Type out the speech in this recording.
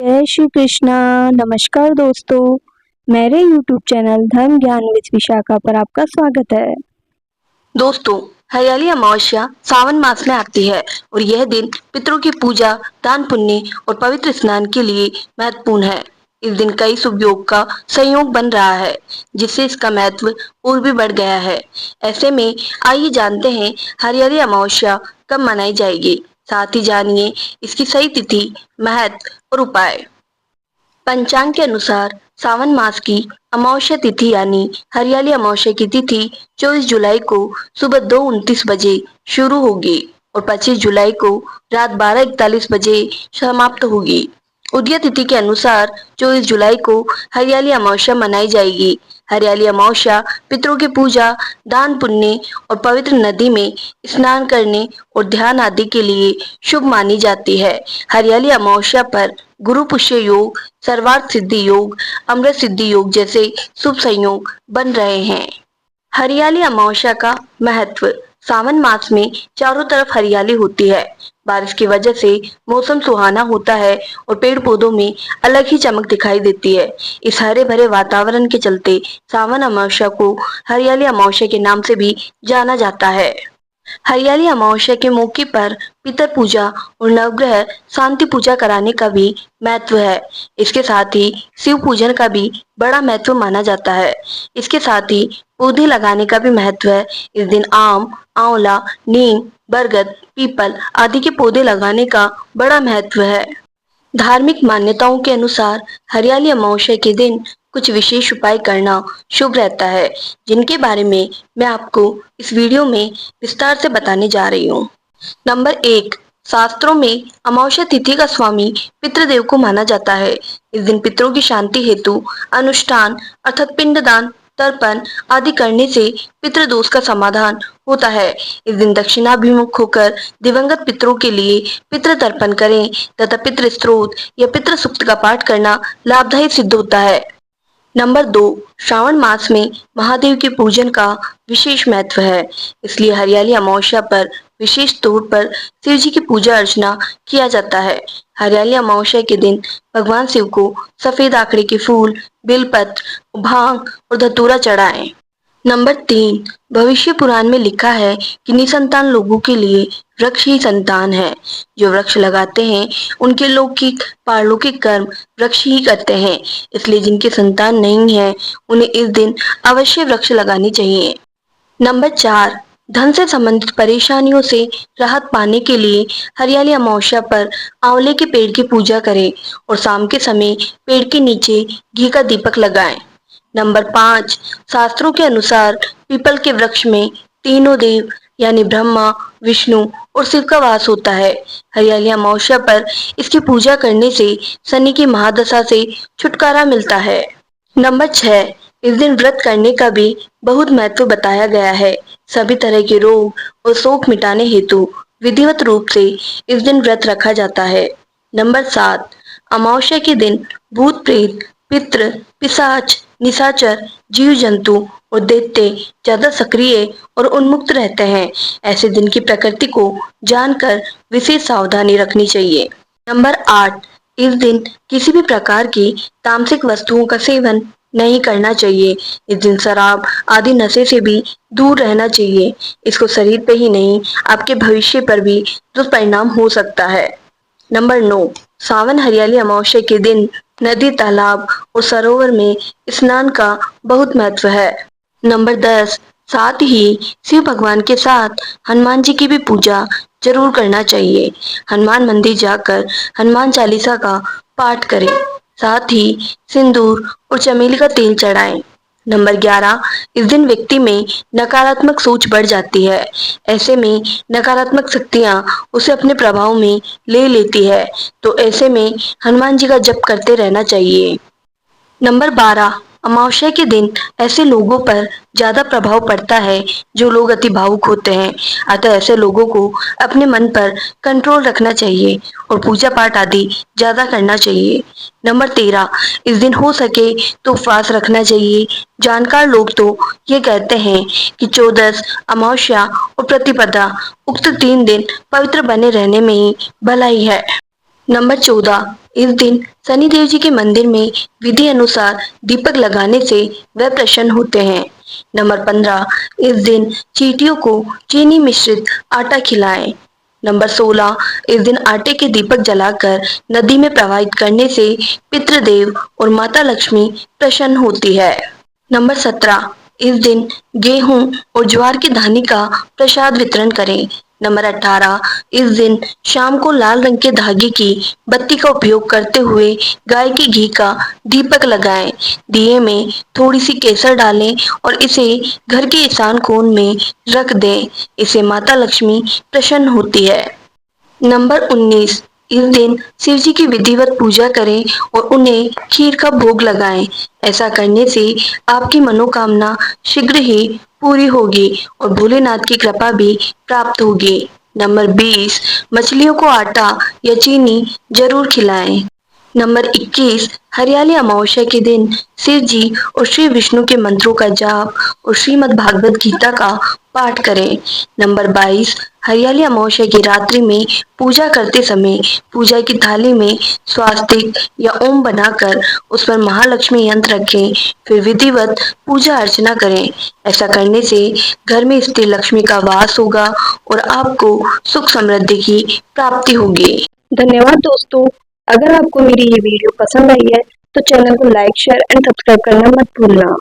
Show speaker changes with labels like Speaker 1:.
Speaker 1: जय श्री कृष्णा। नमस्कार दोस्तों, मेरे YouTube चैनल धर्म ज्ञान विद विशाखा पर आपका स्वागत है।
Speaker 2: दोस्तों, हरियाली अमावस्या सावन मास में आती है और यह दिन पितरों की पूजा, दान पुण्य और पवित्र स्नान के लिए महत्वपूर्ण है। इस दिन कई शुभ योग का संयोग बन रहा है, जिससे इसका महत्व और भी बढ़ गया है। ऐसे में आइए जानते हैं हरियाली अमावस्या कब मनाई जाएगी। साथ ही जानिए इसकी सही तिथि, महत्व और उपाय। पंचांग के अनुसार सावन मास की अमावस्या तिथि यानी हरियाली अमावस्या की तिथि 24 जुलाई को सुबह 2:29 बजे शुरू होगी और 25 जुलाई को रात 12:41 बजे समाप्त होगी। उदय तिथि के अनुसार 24 जुलाई को हरियाली अमावस्या मनाई जाएगी। हरियाली अमावस्या पितरों की पूजा, दान पुण्य और पवित्र नदी में स्नान करने और ध्यान आदि के लिए शुभ मानी जाती है। हरियाली अमावस्या पर गुरु पुष्य योग, सर्वार्थ सिद्धि योग, अमृत सिद्धि योग जैसे शुभ संयोग बन रहे हैं। हरियाली अमावस्या का महत्व। सावन मास में चारों तरफ हरियाली होती है। बारिश की वजह से मौसम सुहाना होता है और पेड़ पौधों में अलग ही चमक दिखाई देती है। इस हरे भरे वातावरण के चलते सावन अमावस्या को हरियाली अमावस्या के नाम से भी जाना जाता है। हरियाली अमावस्या के मौके पर पितर पूजा और नवग्रह शांति पूजा कराने का भी महत्व है। इसके साथ ही शिव पूजन का भी बड़ा महत्व माना जाता है। इसके साथ ही पौधे लगाने का भी महत्व है। इस दिन आम, आंवला, नीम, बरगद, पीपल आदि के पौधे लगाने का बड़ा महत्व है। धार्मिक मान्यताओं के अनुसार हरियाली अमावस्या के दिन कुछ विशेष उपाय करना शुभ रहता है, जिनके बारे में मैं आपको इस वीडियो में विस्तार से बताने जा रही हूँ। नंबर 1, शास्त्रों में अमावस्या तिथि का स्वामी पितृदेव को माना जाता है। इस दिन पितरों की शांति हेतु अनुष्ठान अर्थात पिंडदान, तर्पण आदि करने से पितृदोष का समाधान होता है। इस दिन दक्षिणाभिमुख होकर दिवंगत पितरों के लिए पितृ तर्पण करें तथा पितृ स्तोत्र या पितृ सूक्त का पाठ करना लाभदायी सिद्ध होता है। नंबर 2, श्रावण मास में महादेव के पूजन का विशेष महत्व है। इसलिए हरियाली अमावस्या पर विशेष तौर पर शिव जी की पूजा अर्चना किया जाता है। हरियाली अमावस्या के दिन भगवान शिव को सफेद आकड़े के फूल, बेलपत्र, भांग और धतूरा चढ़ाएं। नंबर 3, भविष्य पुराण में लिखा है कि निसंतान लोगों के लिए वृक्ष ही संतान है। जो वृक्ष लगाते हैं उनके लौकिक पारलौकिक कर्म वृक्ष ही करते हैं। इसलिए जिनके संतान नहीं है उन्हें इस दिन अवश्य वृक्ष लगानी चाहिए। नंबर 4, धन से संबंधित परेशानियों से राहत पाने के लिए हरियाली अमावस्या पर आंवले के पेड़ की पूजा करें और शाम के समय पेड़ के नीचे घी का दीपक लगाएं। नंबर 5, शास्त्रों के अनुसार पीपल के वृक्ष में तीनों देव यानी ब्रह्मा, विष्णु और शिव का वास होता है। हरियाली अमावस्या पर इसकी पूजा करने से शनि की महादशा से छुटकारा मिलता है। नंबर 6, इस दिन व्रत करने का भी बहुत महत्व बताया गया है। सभी तरह के रोग और शोक मिटाने हेतु विधिवत रूप से इस दिन व्रत रखा जाता है। नंबर 7, अमावस्या के दिन भूत प्रेत, पितृ, पिशाच, निशाचर, जीव जंतु और दैत्य ज्यादा सक्रिय और उन्मुक्त रहते हैं। ऐसे दिन की प्रकृति को जानकर विशेष सावधानी रखनी चाहिए। नंबर 8, इस दिन किसी भी प्रकार की तामसिक वस्तुओं का सेवन नहीं करना चाहिए। इस दिन शराब आदि नशे से भी दूर रहना चाहिए। इसको शरीर पे ही नहीं, आपके भविष्य पर भी दुष्परिणाम हो सकता है। नंबर 9, सावन हरियाली अमावस्या के दिन नदी, तालाब और सरोवर में स्नान का बहुत महत्व है। नंबर 10, साथ ही शिव भगवान के साथ हनुमान जी की भी पूजा जरूर करना चाहिए। हनुमान मंदिर जाकर हनुमान चालीसा का पाठ करें। साथ ही सिंदूर और चमेली का तेल चढ़ाएं। नंबर 11, इस दिन व्यक्ति में नकारात्मक सोच बढ़ जाती है। ऐसे में नकारात्मक शक्तियां उसे अपने प्रभाव में ले लेती है, तो ऐसे में हनुमान जी का जप करते रहना चाहिए। नंबर 12, अमावस्या के दिन ऐसे लोगों पर ज्यादा प्रभाव पड़ता है जो लोग अति भावुक होते हैं। अतः ऐसे लोगों को अपने मन पर कंट्रोल रखना चाहिए और पूजा पाठ आदि ज्यादा करना चाहिए। नंबर 13, इस दिन हो सके तो उपवास रखना चाहिए। जानकार लोग तो ये कहते हैं कि चौदस, अमावस्या और प्रतिपदा उक्त 3 दिन पवित्र बने रहने में ही भलाई है। नंबर 14, इस दिन शनिदेव जी के मंदिर में विधि अनुसार दीपक लगाने से वह प्रसन्न होते हैं। नंबर 15, इस दिन चींटियों को चीनी मिश्रित आटा खिलाएं। नंबर 16, इस दिन आटे के दीपक जलाकर नदी में प्रवाहित करने से पितृदेव और माता लक्ष्मी प्रसन्न होती है। नंबर 17, इस दिन गेहूं और ज्वार की धानी का प्रसाद वितरण करें। नंबर 18, इस दिन शाम को लाल रंग के धागे की बत्ती का उपयोग करते हुए गाय के घी का दीपक लगाएं। दिए में थोड़ी सी केसर डालें और इसे घर के ईशान कोण में रख दें। इससे माता लक्ष्मी प्रसन्न होती है। नंबर 19, इस दिन शिव जी की विधिवत पूजा करें और उन्हें खीर का भोग लगाएं। ऐसा करने से आपकी मनोकामना शीघ्र ही पूरी होगी और भोलेनाथ की कृपा भी प्राप्त होगी। नंबर 20, मछलियों को आटा या चीनी जरूर खिलाएं। नंबर 21, हरियाली अमावस्या के दिन शिव जी और श्री विष्णु के मंत्रों का जाप और श्रीमद् भागवत गीता का पाठ करें। नंबर 22, हरियाली अमावस्या की रात्रि में पूजा करते समय पूजा की थाली में स्वास्तिक या ओम बनाकर उस पर महालक्ष्मी यंत्र रखें, फिर विधिवत पूजा अर्चना करें। ऐसा करने से घर में स्थिर लक्ष्मी का वास होगा और आपको सुख समृद्धि की प्राप्ति होगी।
Speaker 1: धन्यवाद दोस्तों। अगर आपको मेरी ये वीडियो पसंद आई है तो चैनल को लाइक, शेयर एंड सब्सक्राइब करना मत भूलना।